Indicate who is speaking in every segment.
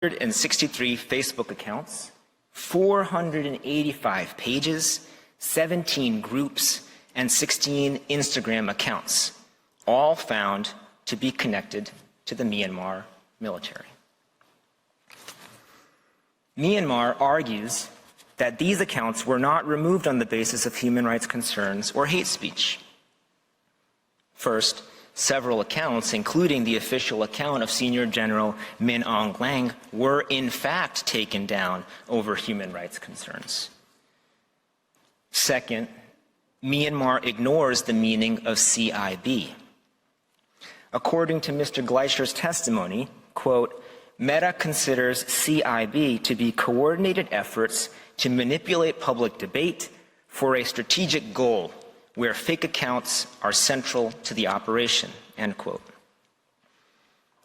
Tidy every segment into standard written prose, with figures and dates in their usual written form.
Speaker 1: 163 Facebook accounts, 485 pages, 17 groups, and 16 Instagram accounts, all found to be connected to the Myanmar military. Myanmar argues that these accounts were not removed on the basis of human rights concerns or hate speech. First, several accounts, including the official account of Senior General Min Aung Hlaing, were in fact taken down over human rights concerns. Second, Myanmar ignores the meaning of CIB. According to Mr. Gleischer's testimony, quote, Meta considers CIB to be coordinated efforts to manipulate public debate for a strategic goal where fake accounts are central to the operation, end quote.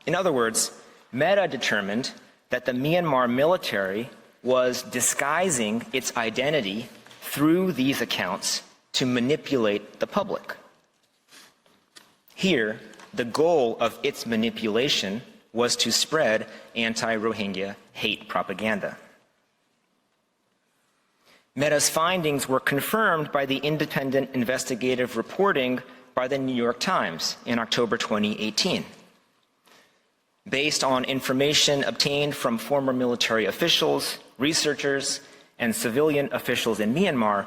Speaker 1: In other words, Meta determined that the Myanmar military was disguising its identity through these accounts to manipulate the public. Here, the goal of its manipulation was to spread anti-Rohingya hate propaganda. Meta's findings were confirmed by the independent investigative reporting by the New York Times in October 2018. Based on information obtained from former military officials, researchers, and civilian officials in Myanmar,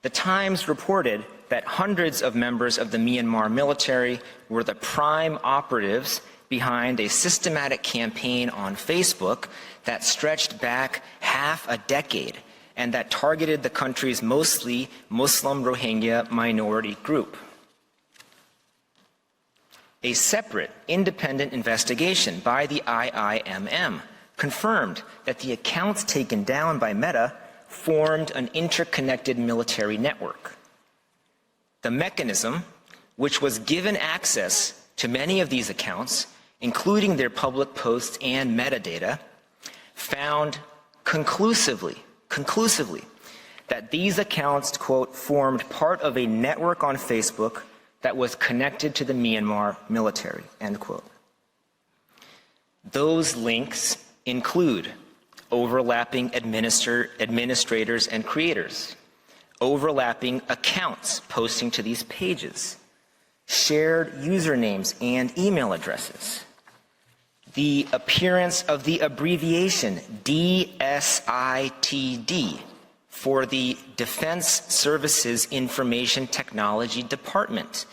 Speaker 1: the Times reported that hundreds of members of the Myanmar military were the prime operatives behind a systematic campaign on Facebook that stretched back half a decade and that targeted the country's mostly Muslim Rohingya minority group. A separate independent investigation by the IIMM confirmed that the accounts taken down by Meta formed an interconnected military network. The mechanism, which was given access to many of these accounts, including their public posts and metadata, found conclusively that these accounts, quote, formed part of a network on Facebook that was connected to the Myanmar military, end quote. Those links include overlapping administrators and creators, overlapping accounts posting to these pages, shared usernames and email addresses, the appearance of the abbreviation DSITD for the Defense Services Information Technology Department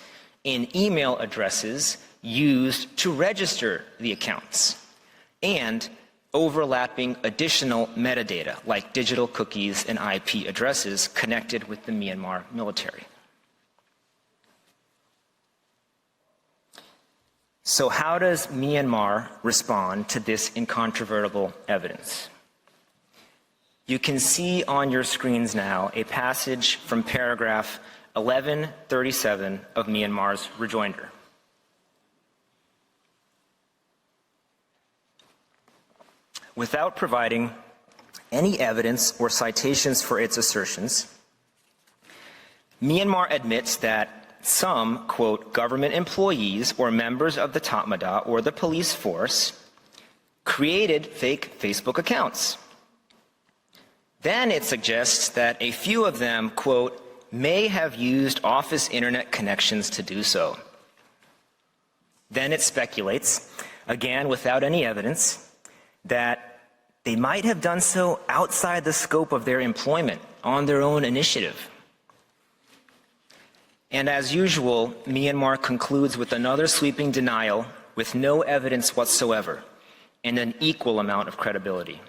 Speaker 1: in email addresses used to register the accounts, and overlapping additional metadata like digital cookies and IP addresses connected with the Myanmar military. So how does Myanmar respond to this incontrovertible evidence? You can see on your screens now a passage from paragraph 1137 of Myanmar's rejoinder. Without providing any evidence or citations for its assertions, Myanmar admits that some, quote, government employees or members of the Tatmadaw or the police force created fake Facebook accounts. Then it suggests that a few of them, quote, may have used office internet connections to do so. Then it speculates, again without any evidence, that they might have done so outside the scope of their employment on their own initiative. And as usual, Myanmar concludes with another sweeping denial with no evidence whatsoever and an equal amount of credibility.